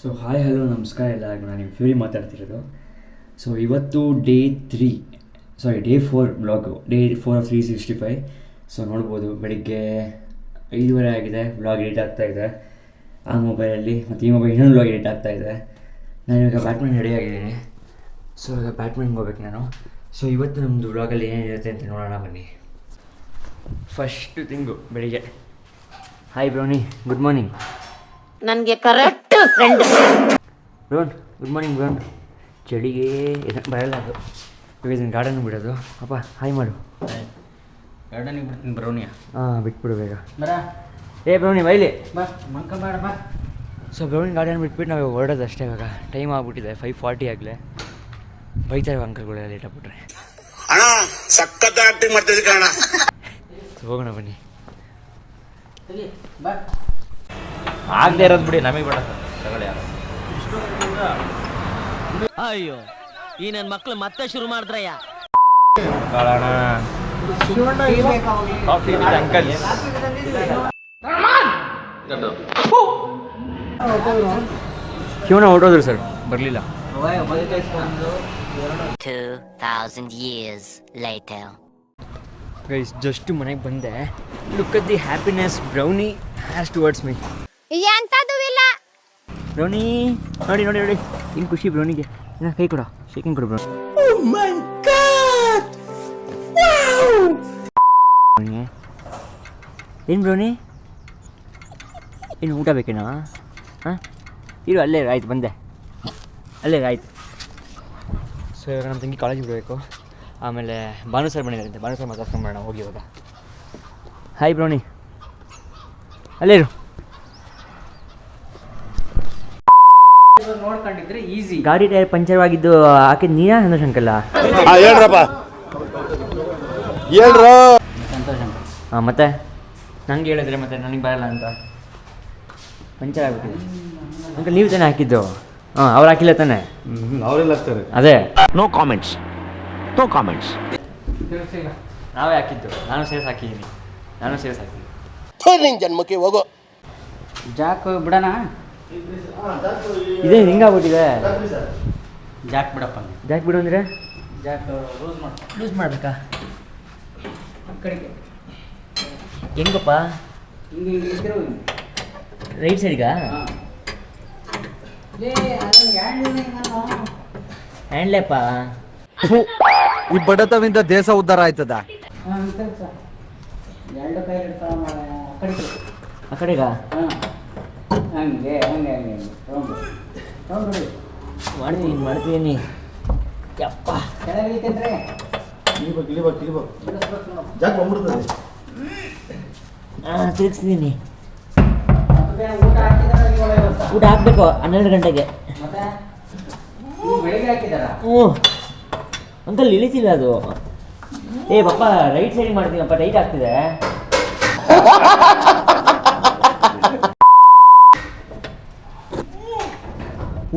So hi hello ನಮಸ್ಕಾರ ಎಲ್ಲರಿಗೂ, ನಾನು ನಿಮ್ಮ ಫ್ಯೂರಿ ಮಾತಾಡ್ತಿರೋದು. ಸೊ ಇವತ್ತು day 4 blog, day 4 of 365. So ನೋಡ್ಬೋದು ಬೆಳಿಗ್ಗೆ 5:30 ಆಗಿದೆ, ಬ್ಲಾಗ್ ಎಡಿಟ್ ಆಗ್ತಾಯಿದೆ ಆ ಮೊಬೈಲಲ್ಲಿ, ಮತ್ತು ಈ ಮೊಬೈಲ್ ಇನ್ನೊಂದು ಬ್ಲಾಗ್ ಎಡಿಟ್ ಆಗ್ತಾಯಿದೆ. ನಾನು ಇವಾಗ ಬ್ಯಾಟ್ಮಿಂಟನ್ ರೆಡಿ ಆಗಿದ್ದೀನಿ. ಸೊ ಇವಾಗ ಬ್ಯಾಟ್ಮಿಂಟನ್ಗೆ ಹೋಗ್ಬೇಕು ನಾನು. ಸೊ ಇವತ್ತು ನಮ್ಮದು ಬ್ಲಾಗಲ್ಲಿ ಏನಿರುತ್ತೆ ಅಂತ ನೋಡೋಣ ಬನ್ನಿ. ಫಸ್ಟ್ ತಿಂಗು ಬೆಳಿಗ್ಗೆ ಹಾಯ್ ಬ್ರೋನಿ, ಗುಡ್ ಮಾರ್ನಿಂಗ್. ನನಗೆ ಕರೆಕ್ಟ್ ಫ್ರೆಂಡ್ ಬ್ರೋನ್, ಗುಡ್ ಮಾರ್ನಿಂಗ್ ಬ್ರೋನ್. ಚಳಿಗೆ ಬರಲ್ಲ ಅದು, ಇವಾಗ ಇದನ್ನು ಗಾರ್ಡನ್ ಬಿಡೋದು. ಅಪ್ಪ ಹಾಯ್ ಮಾಡು. ಗಾರ್ಡನಿಗೆ ಬಿಡ್ತೀನಿ ಬ್ರೌನಿಯ. ಹಾಂ ಬಿಟ್ಬಿಡು ಬೇಗ. ಬರ ಏ ಬ್ರೌನಿ ಬೈಲಿ ಬಾ ಮಂಕಂಬೇಡ ಬಾ. ಸೊ ಬ್ರೌನಿ ಗಾರ್ಡನ್ ಬಿಟ್ಬಿಟ್ಟು ನಾವು ಹೊರಡೋದು ಅಷ್ಟೇ. ಇವಾಗ ಟೈಮ್ ಆಗ್ಬಿಟ್ಟಿದೆ 5:40 ಆಗಲೇ. ಬೈತಾರೆ ಅಂಕಲ್ಗಳೆಲ್ಲ ಲೇಟ್ ಆಗ್ಬಿಟ್ರೆ. ಸಖತ್ ಆಕ್ಟಿಂಗ್ ಮಾಡ್ತಿದ್ದೆ ಕಾರಣ. ಸೊ ಹೋಗೋಣ ಬನ್ನಿ. ಬಾ ಆಗದೆ ಇರೋದು ಬಿಡಿ, ನಮಗೆ ಬೇಡ ತಗೊಳ್ಳಿ ಯಾರು. ಅಯ್ಯೋ ಈ ನನ್ನ ಮಕ್ಳು ಮತ್ತೆ ಶುರು ಮಾಡಿದ್ರಯ್ಯ. Coffee with uncle. ಶಿವನ ಹೊರಟೋದ್ರು ಸರ್, ಬರಲಿಲ್ಲ. 2000 years later. ಗೈಸ್ ಜಸ್ಟ್ ಮನೆಗೆ ಬಂದೆ. Look at the happiness brownie has towards me. ಎಂತದೂ ಇಲ್ಲ ಬ್ರೌನಿ ನೋಡಿ ನೋಡಿ ನೋಡಿ, ಇನ್ನು ಖುಷಿ ಬ್ರೌನಿಗೆ. ಇನ್ನ ಕೈ ಕೊಡು, ಶೇಕಿಂಗ್ ಕೊಡು ಬ್ರೌನಿ. ಏನು ಬ್ರೌನಿ, ಏನು ಊಟ ಬೇಕೇನಾ? ಹಾಂ ಇರು, ಅಲ್ಲೇ ಆಯ್ತು, ಬಂದೆ ಅಲ್ಲೇ ಆಯ್ತು. ಸೊ ಇವಾಗ ನಮ್ಮ ತಂಗಿ ಕಾಲೇಜಿಗೆ ಬಿಡಬೇಕು. ಆಮೇಲೆ ಭಾನು ಸರ್ ಬಂದಿದ್ದಾರಂತೆ, ಭಾನು ಸರ್ ಮಾತಾಡ್ಸ್ಕೊಂಬರೋಣ ಹೋಗಿ ಇವಾಗ. ಹಾಯ್ ಬ್ರೌನಿ, ಅಲ್ಲೇ ಇರು. ನೋಡ್ಕೊಂಡಿದ್ರೆ ಈಸಿ. ಗಾಡಿ ಟೈರ್ ಪಂಚರ್ ಆಗಿದ್ದು ಹಾಕಿದ್ದು ನೀನಾ ಸಂತೋಷ್ ಅಂಕಲ್ಲ? ಹೇಳ್ರಪ್ಪ ಹೇಳ್ರ. ಸಂತೋಷ ಹಾಂ ಮತ್ತೆ ನಂಗೆ ಹೇಳಿದ್ರೆ ಮತ್ತೆ ನನಗೆ ಬರಲ್ಲ ಅಂತ. ಪಂಚರ್ ಆಗ್ಬಿಟ್ಟಿದೆ ಅಂಕಲ್, ನೀವು ತಾನೇ ಹಾಕಿದ್ದು? ಹಾಂ ಅವ್ರು ಹಾಕಿಲ್ಲ ತಾನೆ? ಅವರೆಲ್ಲ ಆಗ್ತಾರೆ. ಅದೇ ನೋ ಕಾಮೆಂಟ್ಸ್, ನೋ ಕಾಮೆಂಟ್ಸ್. ನಾವೇ ಹಾಕಿದ್ದು, ನಾನು ಸೇರ್ಸ್ ಹಾಕಿದ್ದೀನಿ. ನಿನ್ ಜನ್ಮಕ್ಕೆ ಹೋಗೋ. ಜಾಕ್ ಬಿಡೋಣ. ಇದೇ ಹಿಂಗಾಗ್ಬಿಟ್ಟಿದೆ. ಜಾಕ್ ಬಿಡಪ್ಪ. ಜಾಕ್ ಬಿಡು ಅಂದರೆ ಜಾಕ್ ಲೂಸ್ ಮಾಡು. ಲೂಸ್ ಮಾಡಬೇಕಾ? ಕಡೆಗೆ ಹೆಂಗಪ್ಪ? ಹಿಂಗೆ ಹಿಂಗೆ ಇದ್ದಿರೋ ರೈಟ್ ಸೈಡ್ಗಾ? ಹ್ಯಾಂಡ್ಲೇಪ್ಪ. ಈ ಬಡತವಿಂದ ದೇಶ ಉದ್ಧಾರ ಆಯ್ತದ. ಎರಡು ಕೈ ಹಿಡ್ಕೊಳ್ಳೋ ಕಡೆಗೆ. ಆ ಕಡೆಗಾ? ಹಾಂ ಹಂಗೆ ಹಂಗೆ ಹಂಗೆ ಹಂಗೆ ನೋಡಿ ಮಾಡ್ತೀನಿ. ಯಪ್ಪ ಕೆಳಗೆ ಇಳಿತಂದ್ರೆ ಜಾಕ್ ಬಂದ್ಬಿಡ್ತದೆ. ಹಾಂ ತಿರುಗಿಸ್ತೀನಿ. ಊಟ ಹಾಕಿದಾರ ಇವತ್ತು? ಊಟ ಹಾಕಬೇಕು 12 ಗಂಟೆಗೆ. ಮತ್ತೆ ಬೆಳಿಗ್ಗೆ ಹಾಕಿದಾರ? ಹ್ಞೂ ಅಂಕಲ್ ಇಳಿತಿಲ್ಲ ಅದು. ಏ ಪಪ್ಪ ರೈಟ್ ಸೈಡ್ ಮಾಡ್ತೀನಪ್ಪ, ರೈಟ್ ಆಗ್ತಿದೆ.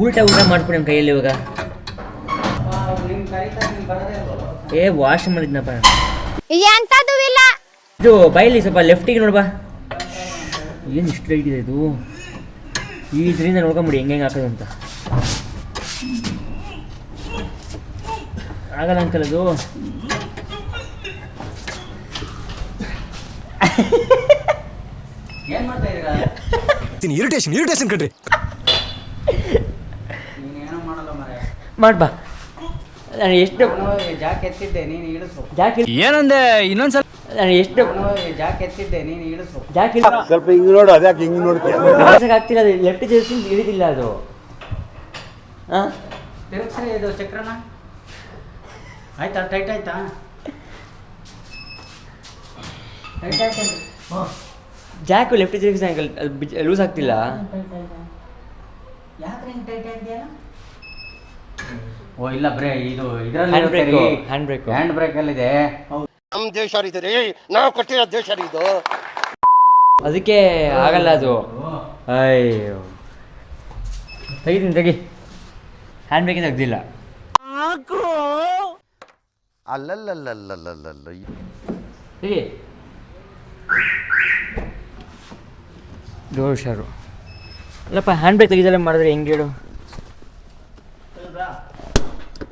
ಊಟ ಮಾಡ್ಬಿಡಿ ನಮ್ಮ ಕೈಯಲ್ಲಿ ಇವಾಗ. ನಿಮ್ಮ ಕರೀತಾ ನೀವು ಬರೋದೇ ಏ ವಾಶ್ ಮಾಡಿದ್ನಪ್ಪ. ಎಂತದೂ ಇಲ್ಲ ಇದು ಬೈಲಿ ಸ್ವಲ್ಪ ಲೆಫ್ಟಿಗೆ ನೋಡ್ಬಾ. ಏನು ಇಷ್ಟು ರೈಟ್ ಇದೆ ಇದು? ಇದರಿಂದ ನೋಡ್ಕೊಂಬಿಡಿ ಹೆಂಗೆ ಹಾಕೋದು ಅಂತ. ಆಗಲ್ಲ ಅಂಕಲ್ ಅದು. ಏನು ಮಾಡ್ತಾ ಇದ್ದೀರಾ? ಇರಿಟೇಷನ್ ಕಣ್ರಿ. ನೀನೇನೋ ಮಾಡಲ್ಲ ಮರೆ. ಮಾಡ್ಬಾ. ನಾನು ಎಷ್ಟು ಜಾಕ್ ಎತ್ತಿದ್ದೆ, ನೀನು ಇಳಿಸು. ಜಾಕಿ ಏನಂದೆ ಇನ್ನೊಂದ್ಸಲ? ನಾನು ಎಷ್ಟು ಜಾಕ್ ಎತ್ತಿದ್ದೆ, ನೀನು ಇಳಿಸು. ಜಾಕಿ ಸ್ವಲ್ಪ ಹಿಂಗ್ ನೋಡು, ಅದ್ಯಾಕೆ ಹಿಂಗ್ ನೋಡ್ತೀಯ? ಆಗ್ತಿಲ್ಲ ಅದು. ಲೆಫ್ಟ್ ಜರ್ಸಿ ಹಿಡಿದಿಲ್ಲ ಅದು. ಹಾಂ ತಿರುಗಿಸ್ರಿ ಇದು ಚಕ್ರನ. ಆಯ್ತಾ? ಟೈಟ್ ಆಯ್ತಾ? ಟೈಟ್ ಆಯ್ತೇನ್ರಿ? ಜಾಕು ಲೆಫ್ಟ್ ಜರ್ಸಿ ಅಂಕಲ್, ಅದು ಲೂಸ್ ಆಗ್ತಿಲ್ಲ. ಯಾಕ್ರೆ ಹಿಂಗೆ ಟೈಟ್ ಆಗಿದೆಯಲ್ಲ? ಓ ಇಲ್ಲ ಬ್ರೇ, ಇದು ಇದರಲ್ಲಿ ಹ್ಯಾಂಡ್ ಬ್ರೇಕು. ಹ್ಯಾಂಡ್ ಬ್ರೇಕಲ್ಲಿದೆ. ನಮ್ ದೇಶ ರೀ, ನಾವು ಕಟ್ಟಿರೋ ದೇಶ ರೀ ಇದು. ಅದಕ್ಕೆ ಆಗಲ್ಲ ಅದು. ಅಯ್ಯೋ ತೆಗಿ. ಹ್ಯಾಂಡ್ ಬ್ರೇಕಿಂದ ತೆಗ್ದಿಲ್ಲ. ಅಲ್ಲಲ್ಲಲ್ಲಲ್ಲಲ್ಲಲ್ಲ. ತೆಗಿ. ಜೋರು ಹುಷಾರು. ಇಲ್ಲಪ್ಪ ಹ್ಯಾಂಡ್ ಬ್ರೇಕ್ ತೆಗಿದಲ್ಲ ಮಾಡಿದ್ರೆ ಹೆಂಗೆ ಹೇಳು.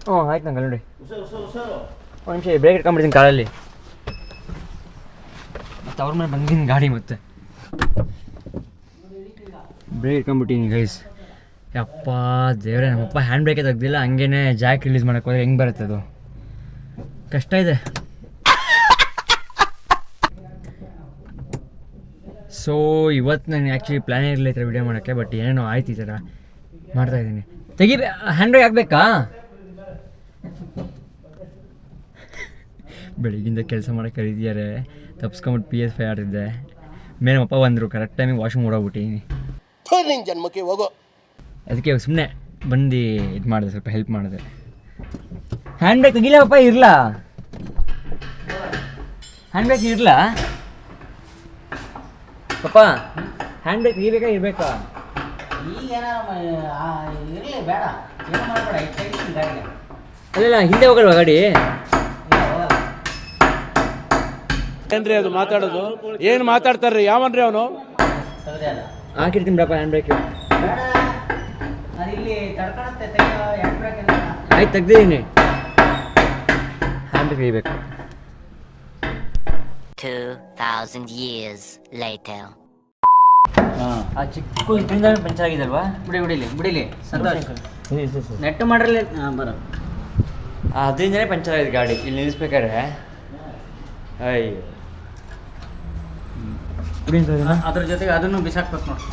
ಹ್ಞೂ ಆಯ್ತು ನಂಗೆ ನೋಡಿ ಒಂದು ನಿಮಿಷ ಬ್ರೇಕ್ ಇಟ್ಕೊಂಡ್ಬಿಡ್ತೀನಿ ಕಾರಲ್ಲಿ. ಮತ್ತು ಅವ್ರ ಮೇಲೆ ಬಂದಿದ್ದೀನಿ ಗಾಡಿ ಮತ್ತೆ ಬ್ರೇಕ್ ಇಟ್ಕೊಂಡ್ಬಿಟ್ಟಿನಿ ಗೈಸ್. ಯಪ್ಪ ದೇವ್ರೆ, ನಮ್ಮಪ್ಪ ಹ್ಯಾಂಡ್ ಬ್ರೇಕೇ ತೆಗ್ದಿಲ್ಲ, ಹಂಗೇ ಜಾಕ್ ರಿಲೀಸ್ ಮಾಡೋಕ್ಕೆ ಹೋದ್ರೆ ಹೆಂಗೆ ಬರುತ್ತೆ ಅದು, ಕಷ್ಟ ಇದೆ. ಸೊ ಇವತ್ತು ನಾನು ಆ್ಯಕ್ಚುಲಿ ಪ್ಲ್ಯಾನೇ ಇರಲಿಲ್ಲ ಈ ಥರ ವೀಡಿಯೋ ಮಾಡೋಕ್ಕೆ, ಬಟ್ ಏನೇನೋ ಆಯ್ತು ಈ ಥರ ಮಾಡ್ತಾಯಿದ್ದೀನಿ. ಹ್ಯಾಂಡ್ ಬ್ರೇಕ್ ಹಾಕ್ಬೇಕಾ? ಬೆಳಿಗ್ಗಿಂದ ಕೆಲಸ ಮಾಡೋಕ್ಕೆ ಕರೀತಿದ್ದಾರೆ, ತಪ್ಸ್ಕೊಂಬಿಟ್ಟು PS5 ಆಡ್ತಿದ್ದೆ. ಮೇಲೆ ಅಪ್ಪ ಬಂದರು, ಕರೆಕ್ಟ್ ಟೈಮಿಗೆ ವಾಶ್ರೂಮ್ ಓಡೋಗ್ಬಿಟ್ಟಿದ್ದೀನಿ. ನಿನ್ ಜನ್ಮಕ್ಕೆ ಹೋಗೋ. ಅದಕ್ಕೆ ಸುಮ್ಮನೆ ಬಂದು ಇದು ಮಾಡಿದೆ, ಸ್ವಲ್ಪ ಹೆಲ್ಪ್ ಮಾಡಿದೆ. ಹ್ಯಾಂಡ್ ಬ್ರೇಕ್ ತೆಗಿಲ್ಲಪ್ಪ, ಇರಲ್ಲ ಹ್ಯಾಂಡ್ ಬ್ರೇಕ್ ಇರಲ್ಲ ಪಪ್ಪ. ಹ್ಯಾಂಡ್ ಬ್ರೇಕ್ ತೆಗಿಬೇಕಾ ಇರಬೇಕಾ? ಈಗ ಏನಾರು ಇರಲಿ, ಬೇಡ ಏನು ಮಾಡಬೇಡ, ಈಗ ತೆಗಿತೀನಿ ಗಾಡಿಗೆ. ಅಲ್ಲ ಹಿಂದೆ ಹೋಗಲ್ವಾ ಗಾಡಿ? ಏನ್ರಿ ಅದು ಮಾತಾಡೋದು? ಏನು ಮಾತಾಡ್ತಾರ್ರಿ? ಯಾವನ್ರಿ ಅವನು? ತೆಗ್ದೆ ಅಲ್ಲ, ಹಾಕಿರ್ತೀನಿ ಬಿಡಪ್ಪ ಹ್ಯಾಂಡ್ ಬ್ರೇಕ್. ಬೇಡ ಅದು ಇಲ್ಲಿ ತಡ್ಕೊಳುತ್ತೆ, ತೆಗಿಯೋ ಹ್ಯಾಂಡ್ ಬ್ರೇಕ್ ಎಲ್ಲ. ಆಯ್ತು ತೆಗ್ದಿದ್ದೀನಿ, ಹ್ಯಾಂಡ್ ಬ್ರೇಕ್ ತೆಗಿಬೇಕು. 2000 years later. ಆ ಚಿಕ್ಕ ಇದರಿಂದ ಪಂಚರ್ ಆಗಿದಲ್ವಾ? ಬಿಡಿಲಿ ಸಂತೋಷ್, ನೆಟ್ ಮಾಡ್ರಲ್ಲ. ಬರೋ ಅದರಿಂದನೇ ಪಂಚರ್ ಆಗಿದೆ ಗಾಡಿ. ಇಲ್ಲಿ ನಿಲ್ಲಿಸ್ಬೇಕಾದ್ರೆ ಅಯ್ಯೋ, ಅದ್ರ ಜೊತೆಗೆ ಅದನ್ನು ಬಿಸಾಕ್ಬೇಕು ನೋಡಿ.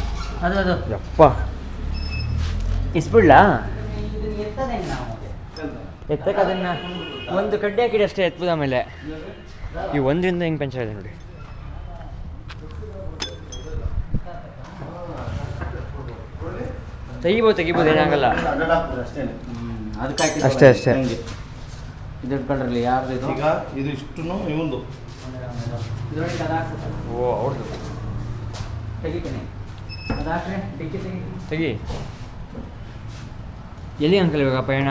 ಅದು ಯಪ್ಪ ಇಸ್ಬಿಡ್ಲಾ? ಎತ್ತದೆ ನಾವು ಎತ್ತಕ್ಕೆ ಅದನ್ನು ಒಂದು ಕಡ್ಡೆ ಹಾಕಿಡಿ ಅಷ್ಟೇ, ಎತ್ಬೋದು. ಆಮೇಲೆ ಈ ಒಂದರಿಂದ ಹೆಂಗೆ ಪಂಚರ್ ಇದೆ ನೋಡಿ. ತೆಗಿಬೋದು, ಏನಾಗಲ್ಲ. ಅದಕ್ಕೆ ಅಷ್ಟೇ ಅಷ್ಟೇ. ಇದು ಇಟ್ಕೊಂಡ್ರಲ್ಲ ಯಾರ್ದು ಇದು? ಈಗ ಇದು ಇಷ್ಟು ಇವಂದು ಇದ್ರೊಳಗೆ ಅದು ಹಾಕ್ಬಿಟ್ಟು ಓ ಅವ್ರದ್ದು ತೆಗಿತೀನಿ. ಅದು ಹಾಕ್ರೆ ಡಿಕ್ಕಿ ತೆಗಿ. ಎಲ್ಲಿ ಅಂಕಲ್ ಇವಾಗ ಪಯಣ?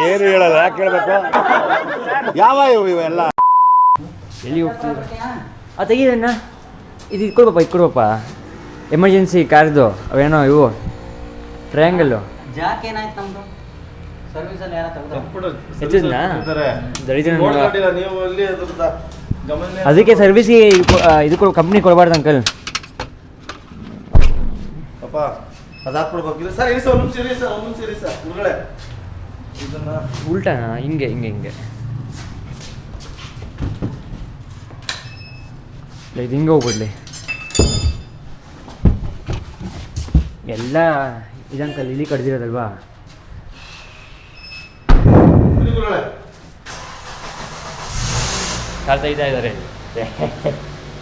ಏನು ಹೇಳಲ್ಲ, ಯಾಕೆ ಹೇಳ್ಬೇಕು? ಯಾವ ಇವೆಲ್ಲ ಎಲ್ಲಿ ಹೋಗ್ತಿದ್ರು? ತೆಗಿದಣ್ಣ, ಇದು ಇಟ್ಕೊಡ್ಬಪ್ಪ. ಎಮರ್ಜೆನ್ಸಿ ಕಾರ್ದು ಅವೇನೋ ಇವು ಟ್ರಯಾಂಗಲ್ಲು. ಜಾಕ್ ಏನಾಯ್ತು ನಮ್ಮದು ಸರ್ವಿಸಲ್ಲಿ ಯಾರ ತೆಗ್ದು ಎತ್ತಿದ್ನಾ? ನೀವು ಅಲ್ಲಿ ಅದಕ್ಕೆ ಸರ್ವಿಸ್ಗೆ ಇದು ಕಂಪ್ನಿ ಕೊಡಬಾರ್ದು ಅಂಕಲ್. ಅಪ್ಪ ಅದು ಹಾಕ್ಬಿಡ್ಬೇಕು ಸರ್. ಇರಿ ಸರ್, ಒಂದು ನಿಮಿಷ ಹುಡುಗಳೆ ಇದನ್ನ ಉಲ್ಟಾನ ಹಿಂಗೆ ಇದು ಹಿಂಗೆ ಹೋಗ್ಬಿಡ್ಲಿ ಎಲ್ಲ. ಇದಂಕಲ್ ಇಲ್ಲಿ ಕಡ್ದಿರೋದಲ್ವಾ? ಕಾಲ್ ತೆಗಿತಾ ಇದ್ದಾರೆ.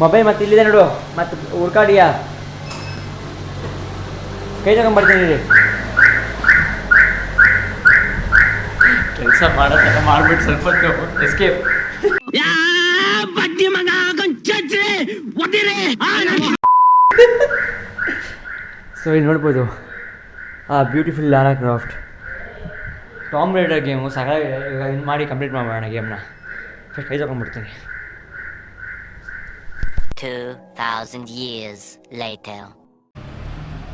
ಮೊಬೈಲ್ ಮತ್ತೆ ಇಲ್ಲಿದೆ ನೋಡು, ಮತ್ತೆ ಹುಡ್ಕಾಡಿಯಾ? ಕೈ ತಗೊಂಡ್ಬರ್ತೀನಿ. ಕೆಲಸ ಮಾಡ್ಬಿಟ್ಟು ಸ್ವಲ್ಪ ಎಸ್ಕೇಪ್. ಸೊ ಇಲ್ಲಿ ನೋಡ್ಬೋದು ಆ beautiful Lara Croft Tomb Raider game ಸಾಕಾಗಿದೆ. ಇವಾಗ ಇನ್ನು ಮಾಡಿ ಕಂಪ್ಲೀಟ್ ಮಾಡೋಣ ಗೇಮ್ನ. ಫಸ್ಟ್ ಕೈ ತಗೊಂಡ್ಬಿಡ್ತೀನಿ. 2000 years later.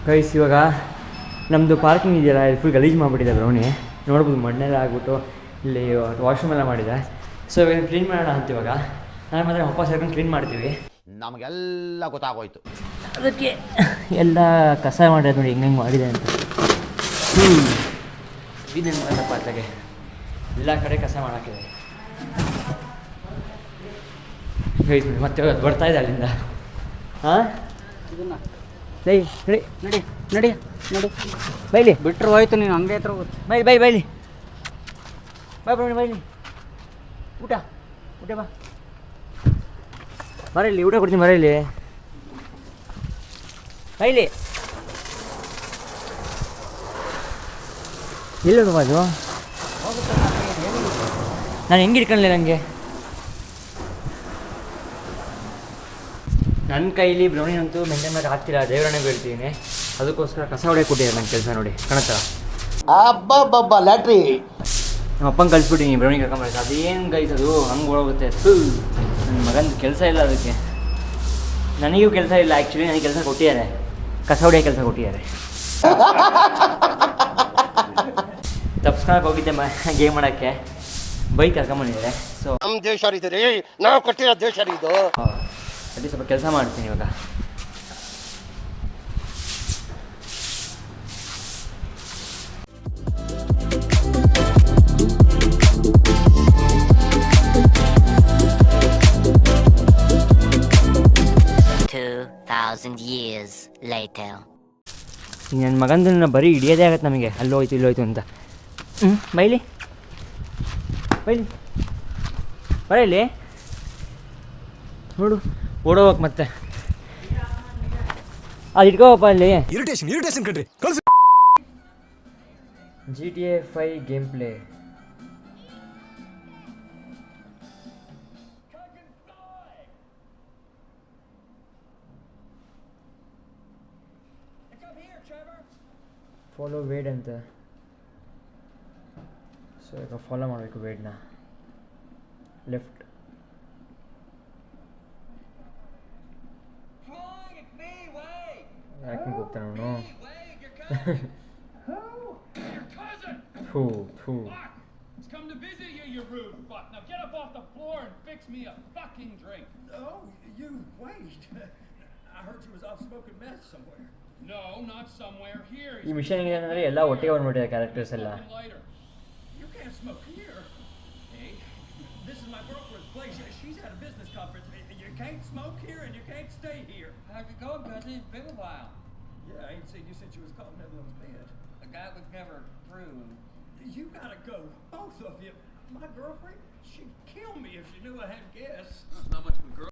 ಗೈಸ್ ಇವಾಗ ನಮ್ಮದು ಪಾರ್ಕಿಂಗ್ ಇದೆಯಲ್ಲ, ಇಲ್ಲಿ ಫುಲ್ ಗಲೀಜು ಮಾಡಿಬಿಟ್ಟಿದೆ ಬ್ರೌನಿ. ನೋಡ್ಬೋದು ಮಣ್ಣೆಲ್ಲ ಆಗ್ಬಿಟ್ಟು ಇಲ್ಲಿ ವಾಶ್ರೂಮ್ ಎಲ್ಲ ಮಾಡಿದೆ. ಸೊ ಇವಾಗ ಕ್ಲೀನ್ ಮಾಡೋಣ ಅಂತ ಇವಾಗ ನಾನು ಮಾತ್ರ ಅಪ್ಪ ಸೇರ್ಕೊಂಡು ಕ್ಲೀನ್ ಮಾಡ್ತೀವಿ. ನಮಗೆಲ್ಲ ಗೊತ್ತಾಗೋಯ್ತು. ಅದಕ್ಕೆ ಎಲ್ಲ ಕಸ ಮಾಡಿದೆ ನೋಡಿ ಹೆಂಗೆ ಮಾಡಿದೆ ಅಂತ. ಇದೇನು ಮಾಡಲ್ಲಪ್ಪ ಅತ್ತಾಗೆ, ಎಲ್ಲ ಕಡೆ ಕಸ ಮಾಡೋಕ್ಕಿದೆ. ಮತ್ತೆ ಬರ್ತಾ ಇದೆ ಅಲ್ಲಿಂದ. ಹಾಂ ಲೈ ನಡಿ ಬೈಲಿ ಬಿಟ್ಟರು ಹೋಯ್ತು, ನೀನು ಹಂಗೆ ಹತ್ರ ಹೋಗುತ್ತೆ. ಬೈಲಿ ಬೈ ಬೈಲಿ. ಊಟ ಬಾ, ಮರಲ್ಲಿ ಊಟ ಕೊಡ್ತೀನಿ, ಮರಲ್ಲಿ ಬೈಲಿ. ಎಲ್ಲೋದು ಅದು? ನಾನು ಹೆಂಗೆ ಇಟ್ಕೊಳ್ಳಿ ನನಗೆ? ನನ್ನ ಕೈಲಿ ಬ್ರೌನಿನಂತೂ ಮೆಂಟೈನ್ ಮಾಡಿ ಆಗ್ತಿಲ್ಲ, ದೇವರನ್ನೇ ಬೀಳ್ತೀನಿ. ಅದಕ್ಕೋಸ್ಕರ ಕಸ ಹೊಡೆ ಕೊಟ್ಟಿದ್ದಾರೆ ನನ್ನ ಕೆಲಸ ನೋಡಿ, ಕಣತ್ತ. ಅಬ್ಬಬ್ಬಬ್ಬ ಲ್ಯಾಟ್ರಿ ನಮ್ಮ ಅಪ್ಪನ ಕಳಿಸ್ಬಿಟ್ಟಿನಿ ಬ್ರೌನಿ ಕರ್ಕೊಂಬರ್ತಾರೆ. ಅದೇನು ಗೈಸ್ ಅದು ಹಂಗೆ ಓಡೋಗುತ್ತೆ. ನನ್ನ ಮಗನ ಕೆಲಸ ಇಲ್ಲ, ಅದಕ್ಕೆ ನನಗೂ ಕೆಲಸ ಇಲ್ಲ. ಆ್ಯಕ್ಚುಲಿ ನನಗೆ ಕೆಲಸ ಕೊಟ್ಟಿದ್ದಾರೆ, ಕಸ ಹೊಡೆಯೋ ಕೆಲಸ ಕೊಟ್ಟಿದ್ದಾರೆ. ತಪ್ಸ್ಕೊಳಕ್ಕೆ ಹೋಗಿದ್ದೆ ಗೇಮ್ ಮಾಡೋಕ್ಕೆ, ಬೈಕ್ ಕರ್ಕೊಂಬಂದಿದ್ದಾರೆ. ಸೊ ನಮ್ಮ ದೇಶ ರೀ, ನಾವು ಕಟ್ಟಿರೋ ದೇಶ ಇದು. ಅದೇ ಸ್ವಲ್ಪ ಕೆಲಸ ಮಾಡ್ತೀನಿ ಇವಾಗ. Years later. ನನ್ನ ಮಗಂದು ಬರೀ ಹಿಡಿಯೋದೇ ಆಗತ್ತೆ ನಮಗೆ, ಅಲ್ಲೋಯ್ತು ಇಲ್ಲೋಯ್ತು ಅಂತ. ಬೈಲಿ ಬೈಲಿ ಬರಲಿ ನೋಡು, ಓಡೋಗಕ್ಕೆ ಮತ್ತೆ. ಅದು ಇಟ್ಕೋಪ್ಪ ಅಲ್ಲಿ. ಇರಿಟೇಷನ್ ಕಣ್ರಿ. GTA 5 game play. ಫಾಲೋ ವೇಡ್ ಅಂತ. ಸೊ ಈಗ ಫಾಲೋ ಮಾಡಬೇಕು ವೇಡ್ನ. ಲೆಫ್ಟ್. ಯಾಕೆ ಹೋಗ್ತಾನೆ ಅವನು? ಥೂ ಥೂ. Come to visit you, you rude fuck. Now get up off the floor and fix me a fucking drink. Oh, you wait. I heard you was off smoking meth somewhere. No, not somewhere here. ಈ mission ಏನಿದೆ ಅಂದರೆ ಎಲ್ಲ ಒಟ್ಟಿಗೆ ಬಂದ್ಬಿಟ್ಟಿದೆ characters ಎಲ್ಲ. You can't smoke here. Hey, this is my girlfriend's place. She's at a business conference. You can't smoke here and you can't stay here. How's it going, cousin? It's been a while. Yeah, I ain't seen you since you was caught in Evelyn's bed. The guy was never through. You gotta go, both of you. My girlfriend, she'd kill me if she knew I had guests. It's not much of a girl.